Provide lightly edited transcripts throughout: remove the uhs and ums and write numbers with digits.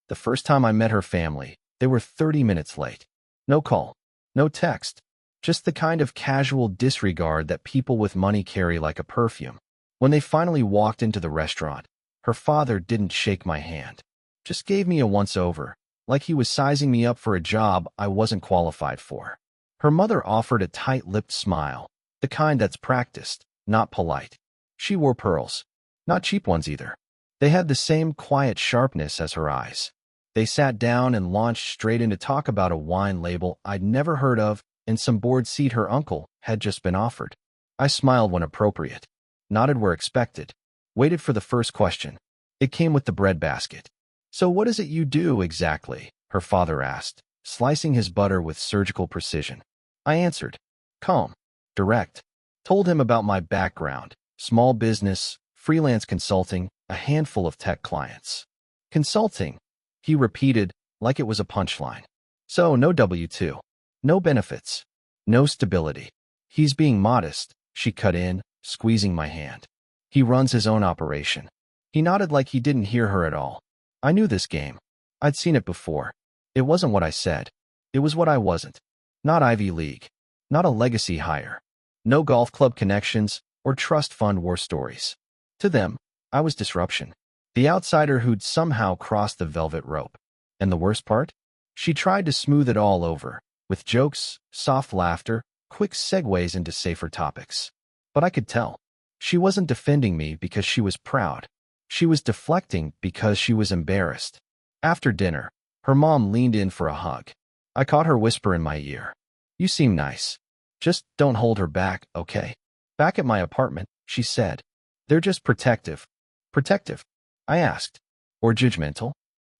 The first time I met her family, they were 30 minutes late. No call, no text, just the kind of casual disregard that people with money carry like a perfume. When they finally walked into the restaurant, her father didn't shake my hand, just gave me a once-over, like he was sizing me up for a job I wasn't qualified for. Her mother offered a tight-lipped smile, the kind that's practiced, not polite. She wore pearls, not cheap ones either. They had the same quiet sharpness as her eyes. They sat down and launched straight into talk about a wine label I'd never heard of and some board seat her uncle had just been offered. I smiled when appropriate, nodded where expected, waited for the first question. It came with the bread basket. "So what is it you do exactly?" her father asked, slicing his butter with surgical precision. I answered, calm, direct, told him about my background, small business, freelance consulting, a handful of tech clients. Consulting, he repeated like it was a punchline. So no W-2, no benefits, no stability. He's being modest, she cut in, squeezing my hand. He runs his own operation. He nodded like he didn't hear her at all. I knew this game. I'd seen it before. It wasn't what I said. It was what I wasn't. Not Ivy League. Not a legacy hire. No golf club connections or trust fund war stories. To them, I was disruption. The outsider who'd somehow crossed the velvet rope. And the worst part? She tried to smooth it all over, with jokes, soft laughter, quick segues into safer topics. But I could tell. She wasn't defending me because she was proud. She was deflecting because she was embarrassed. After dinner, her mom leaned in for a hug. I caught her whisper in my ear. "You seem nice. Just don't hold her back, okay?" "Back at my apartment," she said. "They're just protective." "Protective?" I asked. "Or judgmental?"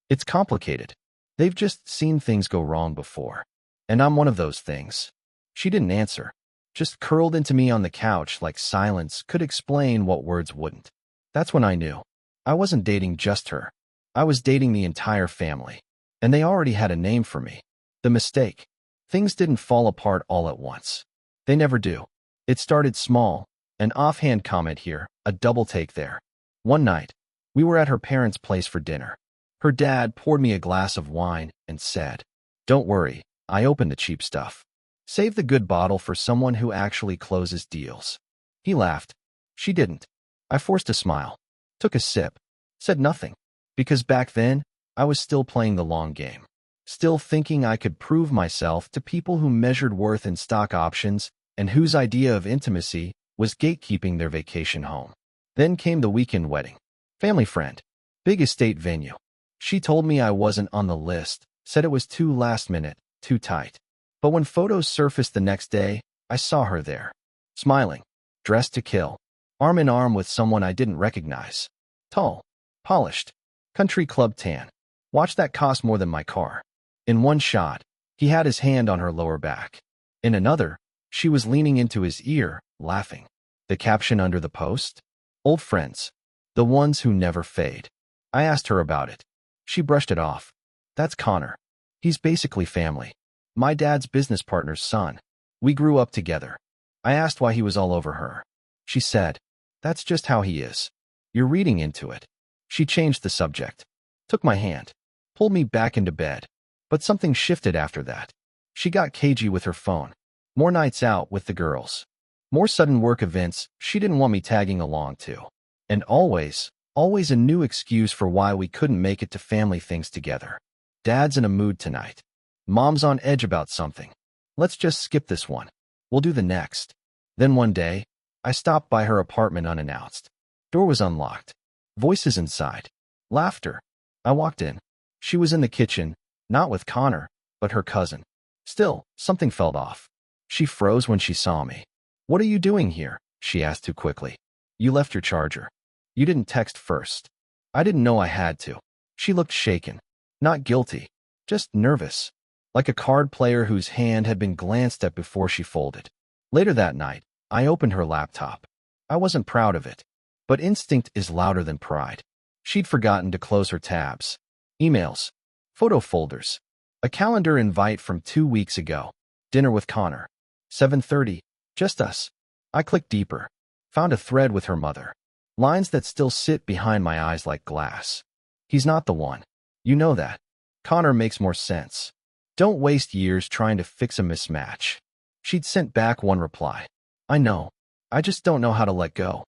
"It's complicated. They've just seen things go wrong before. And I'm one of those things." She didn't answer, just curled into me on the couch like silence could explain what words wouldn't. That's when I knew. I wasn't dating just her. I was dating the entire family. And they already had a name for me. The mistake. Things didn't fall apart all at once. They never do. It started small, an offhand comment here, a double take there. One night, we were at her parents' place for dinner. Her dad poured me a glass of wine and said, "Don't worry, I opened the cheap stuff. Save the good bottle for someone who actually closes deals." He laughed. She didn't. I forced a smile, took a sip, said nothing, because back then, I was still playing the long game, still thinking I could prove myself to people who measured worth in stock options and whose idea of intimacy was gatekeeping their vacation home. Then came the weekend wedding. Family friend. Big estate venue. She told me I wasn't on the list, said it was too last minute, too tight. But when photos surfaced the next day, I saw her there, smiling, dressed to kill, arm in arm with someone I didn't recognize. Tall, polished, country club tan. Watch that cost more than my car. In one shot, he had his hand on her lower back. In another, she was leaning into his ear, laughing. The caption under the post? "Old friends. The ones who never fade." I asked her about it. She brushed it off. "That's Connor. He's basically family. My dad's business partner's son. We grew up together." I asked why he was all over her. She said, "That's just how he is. You're reading into it." She changed the subject, took my hand, pulled me back into bed. But something shifted after that. She got cagey with her phone. More nights out with the girls. More sudden work events she didn't want me tagging along to. And always a new excuse for why we couldn't make it to family things together. "Dad's in a mood tonight. Mom's on edge about something. Let's just skip this one. We'll do the next." Then one day, I stopped by her apartment unannounced. Door was unlocked. Voices inside. Laughter. I walked in. She was in the kitchen, not with Connor, but her cousin. Still, something felt off. She froze when she saw me. "What are you doing here?" she asked too quickly. "You left your charger. You didn't text first." I didn't know I had to. She looked shaken. Not guilty. Just nervous. Like a card player whose hand had been glanced at before she folded. Later that night, I opened her laptop. I wasn't proud of it. But instinct is louder than pride. She'd forgotten to close her tabs. Emails. Photo folders. A calendar invite from 2 weeks ago. Dinner with Connor. 7:30. Just us. I clicked deeper. Found a thread with her mother. Lines that still sit behind my eyes like glass. "He's not the one. You know that. Connor makes more sense. Don't waste years trying to fix a mismatch. She'd sent back one reply. I know. I just don't know how to let go.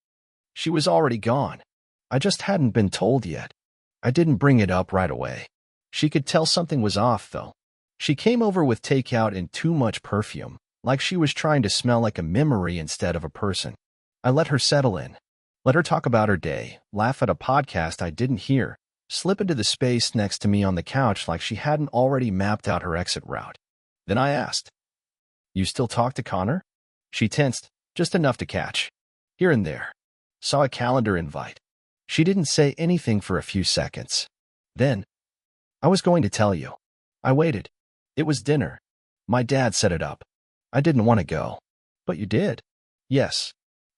She was already gone. I just hadn't been told yet. I didn't bring it up right away. She could tell something was off, though. She came over with takeout and too much perfume, like she was trying to smell like a memory instead of a person. I let her settle in. Let her talk about her day, laugh at a podcast I didn't hear, slip into the space next to me on the couch like she hadn't already mapped out her exit route. Then I asked, "You still talk to Connor?" She tensed, just enough to catch. Here and there. Saw a calendar invite. She didn't say anything for a few seconds. Then, "I was going to tell you." I waited. It was dinner. My dad set it up. I didn't want to go. "But you did." "Yes."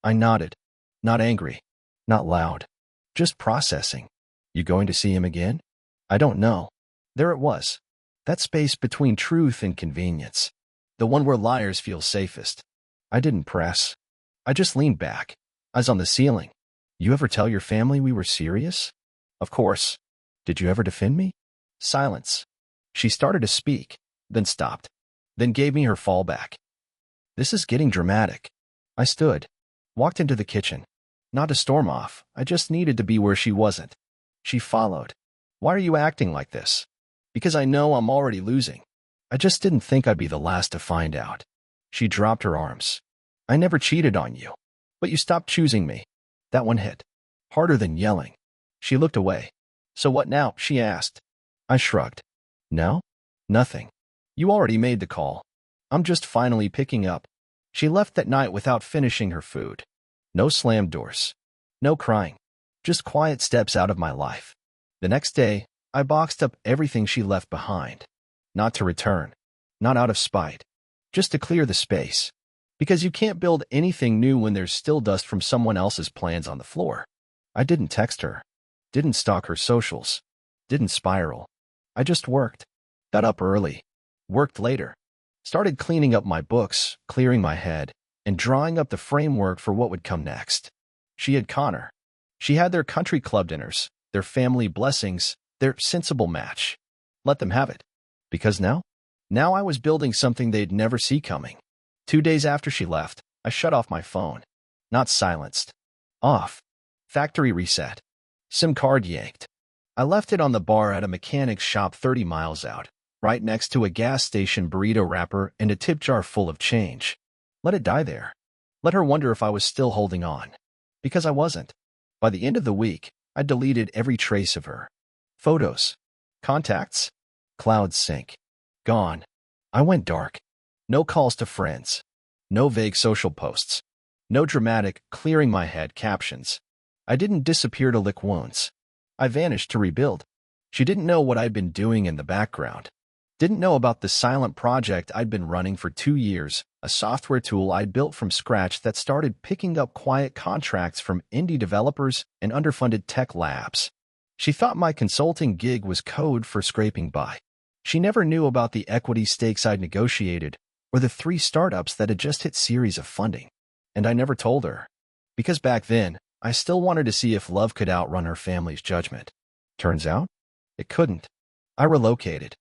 I nodded. Not angry. Not loud. Just processing. "You going to see him again?" "I don't know." There it was. That space between truth and convenience. The one where liars feel safest. I didn't press. I just leaned back. Eyes on the ceiling. "You ever tell your family we were serious?" "Of course." "Did you ever defend me?" Silence. She started to speak, then stopped, then gave me her fallback. "This is getting dramatic." I stood, walked into the kitchen. Not to storm off, I just needed to be where she wasn't. She followed. "Why are you acting like this?" "Because I know I'm already losing. I just didn't think I'd be the last to find out." She dropped her arms. "I never cheated on you. But you stopped choosing me." That one hit. Harder than yelling. She looked away. "So what now?" she asked. I shrugged. "No? Nothing. You already made the call. I'm just finally picking up." She left that night without finishing her food. No slammed doors. No crying. Just quiet steps out of my life. The next day, I boxed up everything she left behind. Not to return. Not out of spite. Just to clear the space. Because you can't build anything new when there's still dust from someone else's plans on the floor. I didn't text her. Didn't stalk her socials. Didn't spiral. I just worked. Got up early. Worked later. Started cleaning up my books, clearing my head, and drawing up the framework for what would come next. She had Connor. She had their country club dinners, their family blessings, their sensible match. Let them have it. Because now I was building something they'd never see coming. 2 days after she left, I shut off my phone. Not silenced. Off. Factory reset. SIM card yanked. I left it on the bar at a mechanic's shop 30 miles out, right next to a gas station burrito wrapper and a tip jar full of change. Let it die there. Let her wonder if I was still holding on. Because I wasn't. By the end of the week, I deleted every trace of her. Photos. Contacts. Cloud sync. Gone. I went dark. No calls to friends. No vague social posts. No dramatic, clearing my head captions. I didn't disappear to lick wounds. I vanished to rebuild. She didn't know what I'd been doing in the background. Didn't know about the silent project I'd been running for 2 years, a software tool I'd built from scratch that started picking up quiet contracts from indie developers and underfunded tech labs. She thought my consulting gig was code for scraping by. She never knew about the equity stakes I'd negotiated or the 3 startups that had just hit series of funding. And I never told her. Because back then, I still wanted to see if love could outrun her family's judgment. Turns out, it couldn't. I relocated.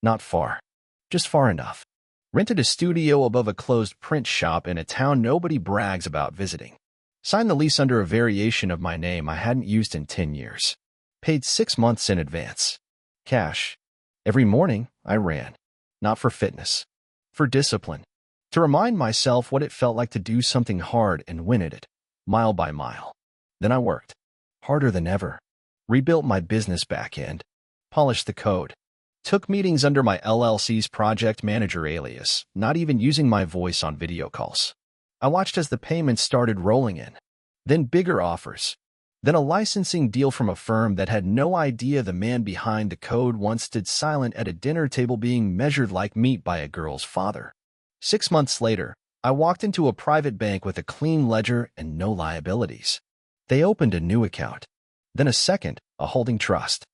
Not far. Just far enough. Rented a studio above a closed print shop in a town nobody brags about visiting. Signed the lease under a variation of my name I hadn't used in 10 years. Paid 6 months in advance. Cash. Every morning, I ran. Not for fitness. For discipline. To remind myself what it felt like to do something hard and win at it, mile by mile. Then I worked. Harder than ever. Rebuilt my business back end. Polished the code. Took meetings under my LLC's project manager alias, not even using my voice on video calls. I watched as the payments started rolling in. Then bigger offers. Then a licensing deal from a firm that had no idea the man behind the code once stood silent at a dinner table being measured like meat by a girl's father. 6 months later, I walked into a private bank with a clean ledger and no liabilities. They opened a new account. Then a second, a holding trust.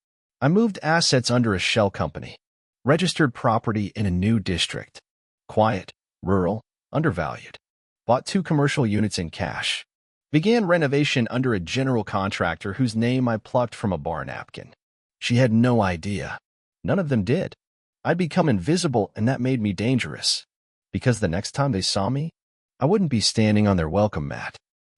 I moved assets under a shell company. Registered property in a new district. Quiet, rural, undervalued. Bought 2 commercial units in cash. Began renovation under a general contractor whose name I plucked from a bar napkin. She had no idea. None of them did. I'd become invisible, and that made me dangerous. Because the next time they saw me, I wouldn't be standing on their welcome mat.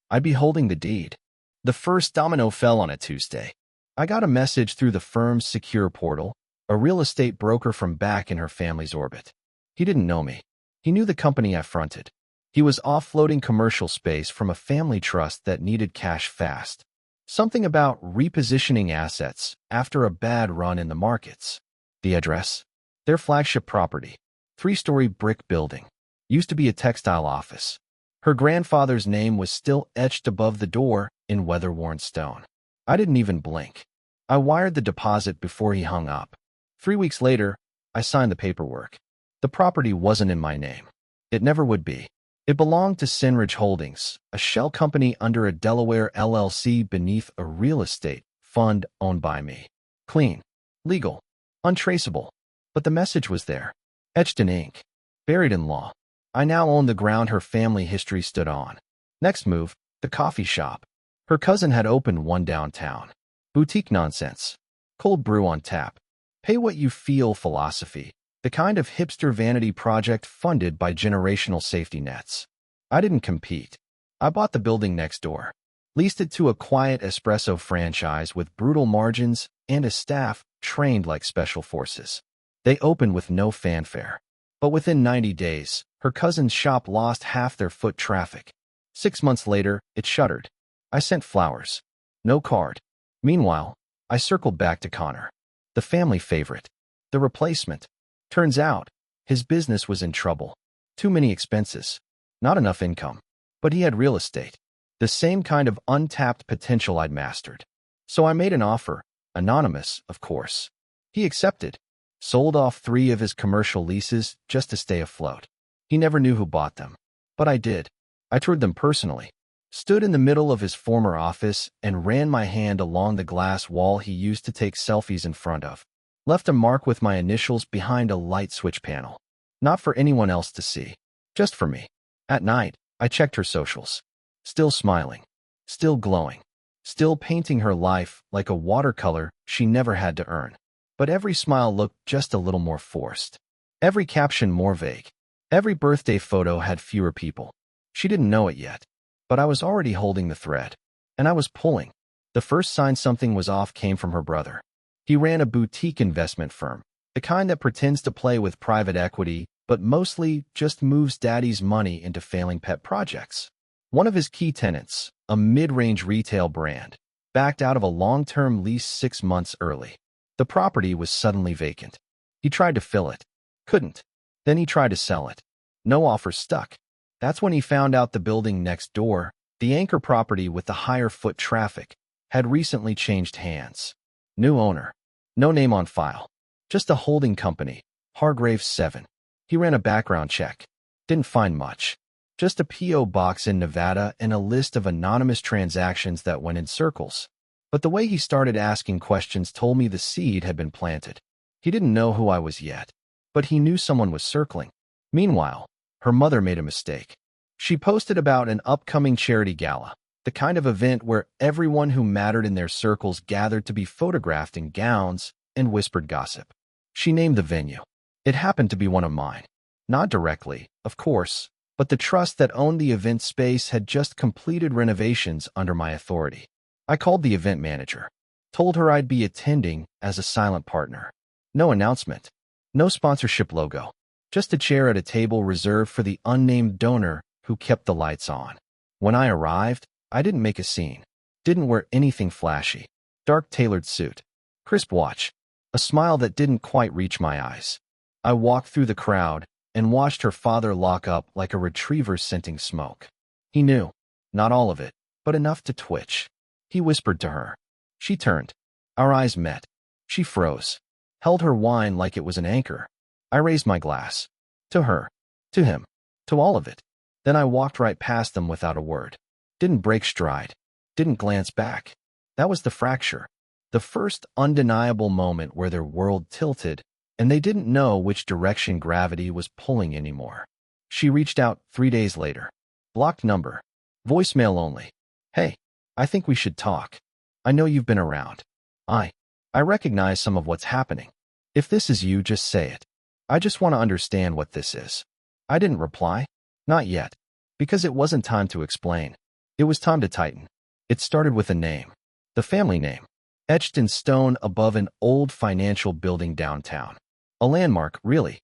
I'd be holding the deed. The first domino fell on a Tuesday. I got a message through the firm's secure portal, a real estate broker from back in her family's orbit. He didn't know me. He knew the company I fronted. He was offloading commercial space from a family trust that needed cash fast. Something about repositioning assets after a bad run in the markets. The address? Their flagship property. 3-story brick building. Used to be a textile office. Her grandfather's name was still etched above the door in weather-worn stone. I didn't even blink. I wired the deposit before he hung up. 3 weeks later, I signed the paperwork. The property wasn't in my name. It never would be. It belonged to Sinridge Holdings, a shell company under a Delaware LLC beneath a real estate fund owned by me. Clean, legal, untraceable. But the message was there, etched in ink, buried in law. I now owned the ground her family history stood on. Next move, the coffee shop. Her cousin had opened one downtown. Boutique nonsense. Cold brew on tap. Pay what you feel philosophy. The kind of hipster vanity project funded by generational safety nets. I didn't compete. I bought the building next door. Leased it to a quiet espresso franchise with brutal margins and a staff trained like special forces. They opened with no fanfare. But within 90 days, her cousin's shop lost half their foot traffic. 6 months later, it shuttered. I sent flowers. No card. Meanwhile, I circled back to Connor. The family favorite. The replacement. Turns out, his business was in trouble. Too many expenses. Not enough income. But he had real estate. The same kind of untapped potential I'd mastered. So I made an offer. Anonymous, of course. He accepted. Sold off 3 of his commercial leases just to stay afloat. He never knew who bought them. But I did. I toured them personally. Stood in the middle of his former office and ran my hand along the glass wall he used to take selfies in front of. Left a mark with my initials behind a light switch panel. Not for anyone else to see. Just for me. At night, I checked her socials. Still smiling. Still glowing. Still painting her life like a watercolor she never had to earn. But every smile looked just a little more forced. Every caption more vague. Every birthday photo had fewer people. She didn't know it yet. But I was already holding the thread. And I was pulling. The first sign something was off came from her brother. He ran a boutique investment firm, the kind that pretends to play with private equity, but mostly just moves daddy's money into failing pet projects. One of his key tenants, a mid-range retail brand, backed out of a long-term lease 6 months early. The property was suddenly vacant. He tried to fill it. Couldn't. Then he tried to sell it. No offer stuck. That's when he found out the building next door, the anchor property with the higher foot traffic, had recently changed hands. New owner. No name on file. Just a holding company, Hargraves 7. He ran a background check. Didn't find much. Just a P.O. box in Nevada and a list of anonymous transactions that went in circles. But the way he started asking questions told me the seed had been planted. He didn't know who I was yet, but he knew someone was circling. Meanwhile, her mother made a mistake. She posted about an upcoming charity gala, the kind of event where everyone who mattered in their circles gathered to be photographed in gowns and whispered gossip. She named the venue. It happened to be one of mine. Not directly, of course, but the trust that owned the event space had just completed renovations under my authority. I called the event manager. Told her I'd be attending as a silent partner. No announcement. No sponsorship logo. Just a chair at a table reserved for the unnamed donor who kept the lights on. When I arrived, I didn't make a scene. Didn't wear anything flashy. Dark tailored suit. Crisp watch. A smile that didn't quite reach my eyes. I walked through the crowd and watched her father lock up like a retriever scenting smoke. He knew. Not all of it, but enough to twitch. He whispered to her. She turned. Our eyes met. She froze. Held her wine like it was an anchor. I raised my glass. To her. To him. To all of it. Then I walked right past them without a word. Didn't break stride. Didn't glance back. That was the fracture. The first undeniable moment where their world tilted, and they didn't know which direction gravity was pulling anymore. She reached out 3 days later. Blocked number. Voicemail only. Hey, I think we should talk. I know you've been around. I I recognize some of what's happening. If this is you, just say it. I just want to understand what this is. I didn't reply. Not yet. Because it wasn't time to explain. It was time to tighten. It started with a name. The family name. Etched in stone above an old financial building downtown. A landmark, really.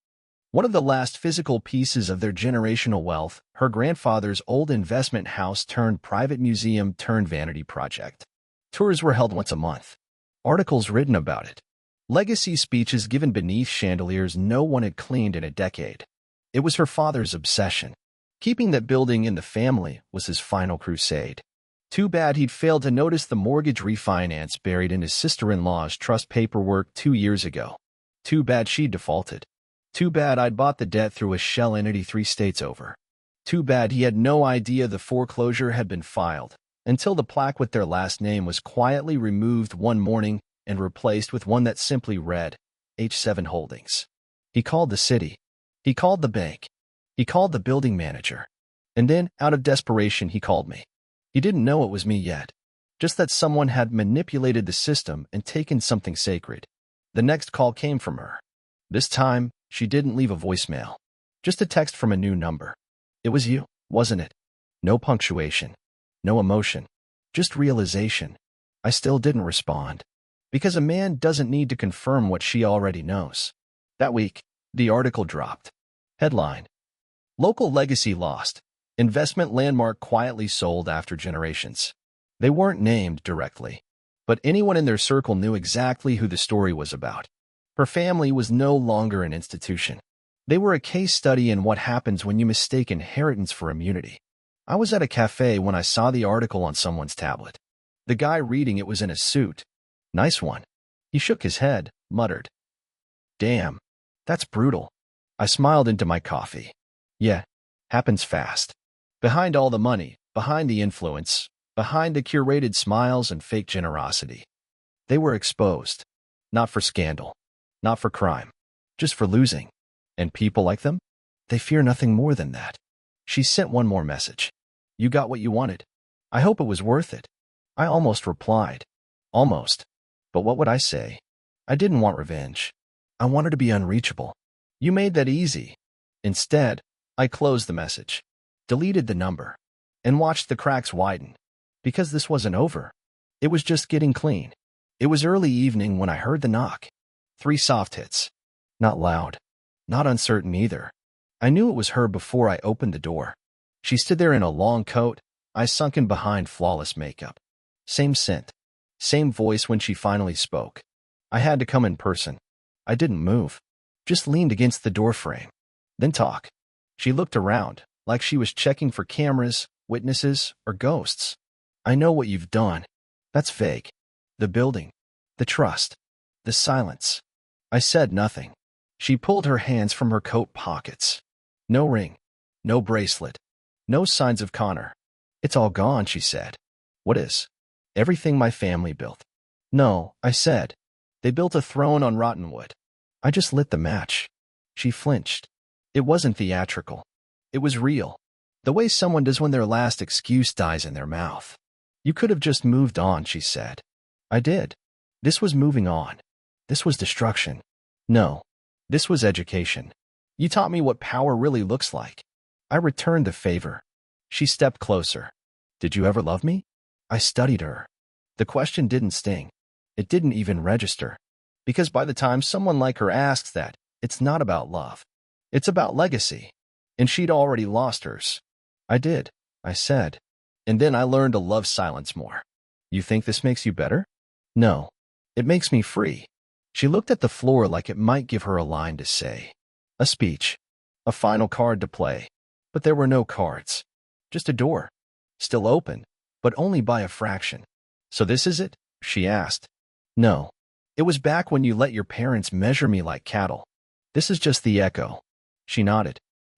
One of the last physical pieces of their generational wealth, her grandfather's old investment house turned private museum turned vanity project. Tours were held once a month. Articles written about it. Legacy speeches given beneath chandeliers no one had cleaned in a decade. It was her father's obsession. Keeping that building in the family was his final crusade. Too bad he'd failed to notice the mortgage refinance buried in his sister-in-law's trust paperwork 2 years ago. Too bad she defaulted. Too bad I'd bought the debt through a shell entity 3 states over. Too bad he had no idea the foreclosure had been filed, until the plaque with their last name was quietly removed one morning and replaced with one that simply read, H7 Holdings. He called the city. He called the bank. He called the building manager. And then, out of desperation, he called me. He didn't know it was me yet, just that someone had manipulated the system and taken something sacred. The next call came from her. This time, she didn't leave a voicemail. Just a text from a new number. It was you, wasn't it? No punctuation. No emotion. Just realization. I still didn't respond. Because a man doesn't need to confirm what she already knows. That week, the article dropped. Headline: Local legacy lost. Investment landmark quietly sold after generations. They weren't named directly, but anyone in their circle knew exactly who the story was about. Her family was no longer an institution. They were a case study in what happens when you mistake inheritance for immunity. I was at a cafe when I saw the article on someone's tablet. The guy reading it was in a suit. Nice one. He shook his head, muttered, "Damn, that's brutal." I smiled into my coffee. Yeah, happens fast. Behind all the money, behind the influence, behind the curated smiles and fake generosity. They were exposed. Not for scandal. Not for crime. Just for losing. And people like them? They fear nothing more than that. She sent one more message. You got what you wanted. I hope it was worth it. I almost replied. Almost. But what would I say? I didn't want revenge. I wanted to be unreachable. You made that easy. Instead, I closed the message, deleted the number, and watched the cracks widen. Because this wasn't over. It was just getting clean. It was early evening when I heard the knock. 3 soft hits. Not loud. Not uncertain either. I knew it was her before I opened the door. She stood there in a long coat, eyes sunken behind flawless makeup. Same scent. Same voice when she finally spoke. I had to come in person. I didn't move. Just leaned against the doorframe. Then talk. She looked around, like she was checking for cameras, witnesses, or ghosts. I know what you've done. That's vague. The building. The trust. The silence. I said nothing. She pulled her hands from her coat pockets. No ring. No bracelet. No signs of Connor. It's all gone, she said. What is? Everything my family built. No, I said. They built a throne on rotten wood. I just lit the match. She flinched. It wasn't theatrical. It was real. The way someone does when their last excuse dies in their mouth. You could have just moved on, she said. I did. This was moving on. This was destruction. No. This was education. You taught me what power really looks like. I returned the favor. She stepped closer. Did you ever love me? I studied her. The question didn't sting. It didn't even register. Because by the time someone like her asks that, it's not about love. It's about legacy. And she'd already lost hers. I did, I said. And then I learned to love silence more. You think this makes you better? No. It makes me free. She looked at the floor like it might give her a line to say. A speech. A final card to play. But there were no cards. Just a door. Still open, but only by a fraction. So this is it? She asked. No. It was back when you let your parents measure me like cattle. This is just the echo. She nodded.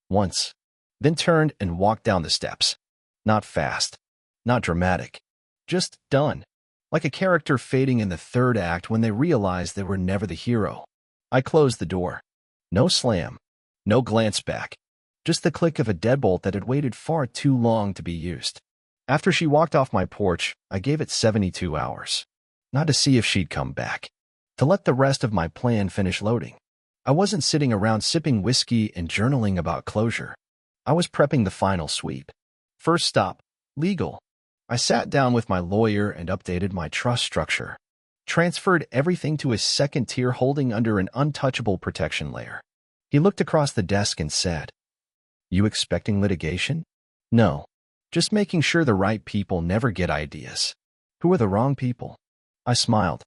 Once. Then turned and walked down the steps. Not fast. Not dramatic. Just done. Like a character fading in the third act when they realized they were never the hero. I closed the door. No slam. No glance back. Just the click of a deadbolt that had waited far too long to be used. After she walked off my porch, I gave it 72 hours. Not to see if she'd come back. to let the rest of my plan finish loading. I wasn't sitting around sipping whiskey and journaling about closure. I was prepping the final sweep. First stop, legal. I sat down with my lawyer and updated my trust structure. Transferred everything to a second-tier holding under an untouchable protection layer. He looked across the desk and said, "You expecting litigation?" "No. Just making sure the right people never get ideas." "Who are the wrong people?" I smiled.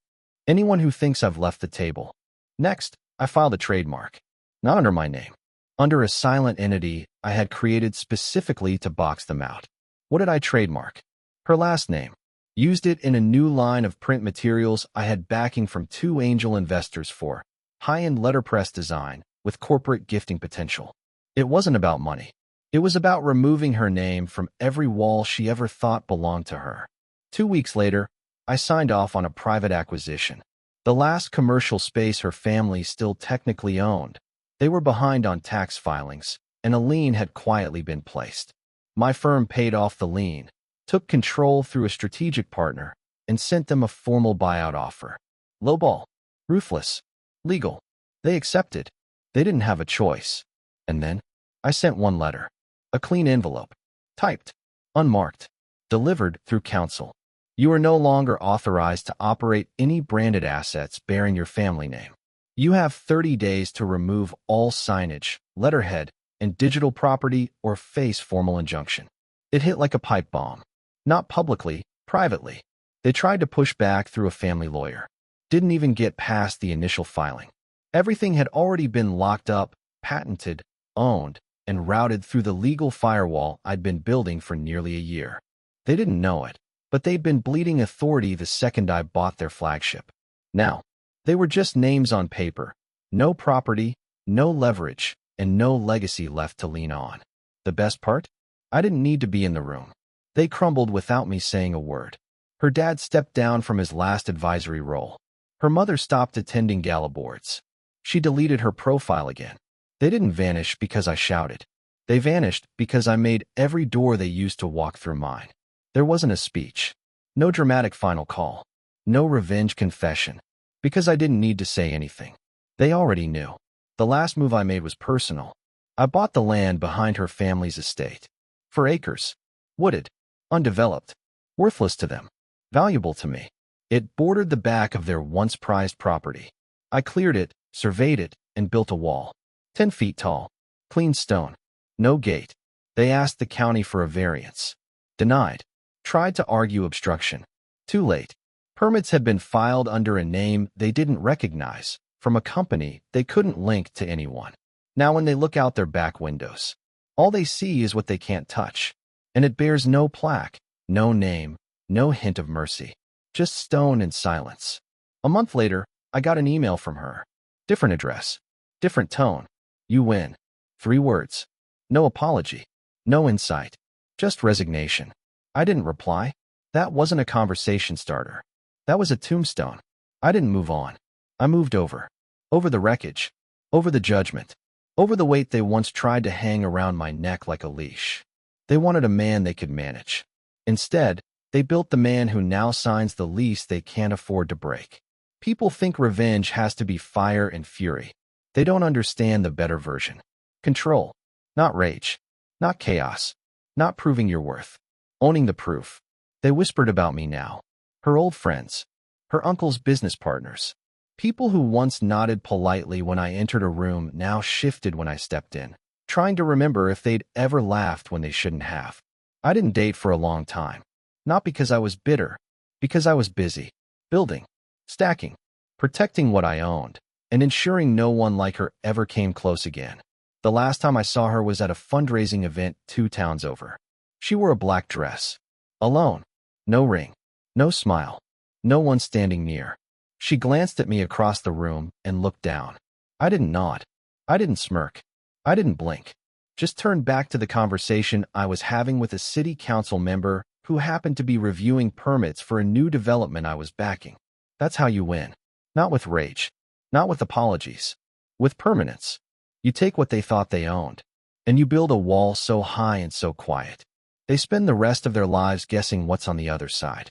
"Anyone who thinks I've left the table." Next, I filed a trademark. Not under my name. Under a silent entity I had created specifically to box them out. What did I trademark? Her last name. Used it in a new line of print materials I had backing from 2 angel investors for. High-end letterpress design with corporate gifting potential. It wasn't about money. It was about removing her name from every wall she ever thought belonged to her. 2 weeks later, I signed off on a private acquisition. The last commercial space her family still technically owned. They were behind on tax filings, and a lien had quietly been placed. My firm paid off the lien, took control through a strategic partner, and sent them a formal buyout offer. Lowball, ruthless, legal. They accepted. They didn't have a choice. And then, I sent one letter. A clean envelope. Typed. Unmarked. Delivered through counsel. You are no longer authorized to operate any branded assets bearing your family name. You have 30 days to remove all signage, letterhead, and digital property or face formal injunction. It hit like a pipe bomb. Not publicly, privately. They tried to push back through a family lawyer. Didn't even get past the initial filing. Everything had already been locked up, patented, owned, and routed through the legal firewall I'd been building for nearly a year. They didn't know it, but they'd been bleeding authority the second I bought their flagship. Now, they were just names on paper. No property, no leverage, and no legacy left to lean on. The best part? I didn't need to be in the room. They crumbled without me saying a word. Her dad stepped down from his last advisory role. Her mother stopped attending gala boards. She deleted her profile again. They didn't vanish because I shouted. They vanished because I made every door they used to walk through mine. There wasn't a speech. No dramatic final call. No revenge confession. Because I didn't need to say anything. They already knew. The last move I made was personal. I bought the land behind her family's estate. For acres. Wooded. Undeveloped. Worthless to them. Valuable to me. It bordered the back of their once prized property. I cleared it, surveyed it, and built a wall. 10 feet tall. Clean stone. No gate. They asked the county for a variance. Denied. Tried to argue obstruction. Too late. Permits had been filed under a name they didn't recognize, from a company they couldn't link to anyone. Now when they look out their back windows, all they see is what they can't touch. And it bears no plaque, no name, no hint of mercy. Just stone and silence. A month later, I got an email from her. Different address. Different tone. You win. 3 words. No apology. No insight. Just resignation. I didn't reply. That wasn't a conversation starter. That was a tombstone. I didn't move on. I moved over. Over the wreckage. Over the judgment. Over the weight they once tried to hang around my neck like a leash. They wanted a man they could manage. Instead, they built the man who now signs the lease they can't afford to break. People think revenge has to be fire and fury. They don't understand the better version. Control. Not rage. Not chaos. Not proving your worth. Owning the proof. They whispered about me now. Her old friends. Her uncle's business partners. People who once nodded politely when I entered a room now shifted when I stepped in, trying to remember if they'd ever laughed when they shouldn't have. I didn't date for a long time. Not because I was bitter. Because I was busy. Building. Stacking. Protecting what I owned. And ensuring no one like her ever came close again. The last time I saw her was at a fundraising event 2 towns over. She wore a black dress. Alone. No ring. No smile. No one standing near. She glanced at me across the room and looked down. I didn't nod. I didn't smirk. I didn't blink. Just turned back to the conversation I was having with a city council member who happened to be reviewing permits for a new development I was backing. That's how you win. Not with rage. Not with apologies. With permanence. You take what they thought they owned, and you build a wall so high and so quiet. They spend the rest of their lives guessing what's on the other side.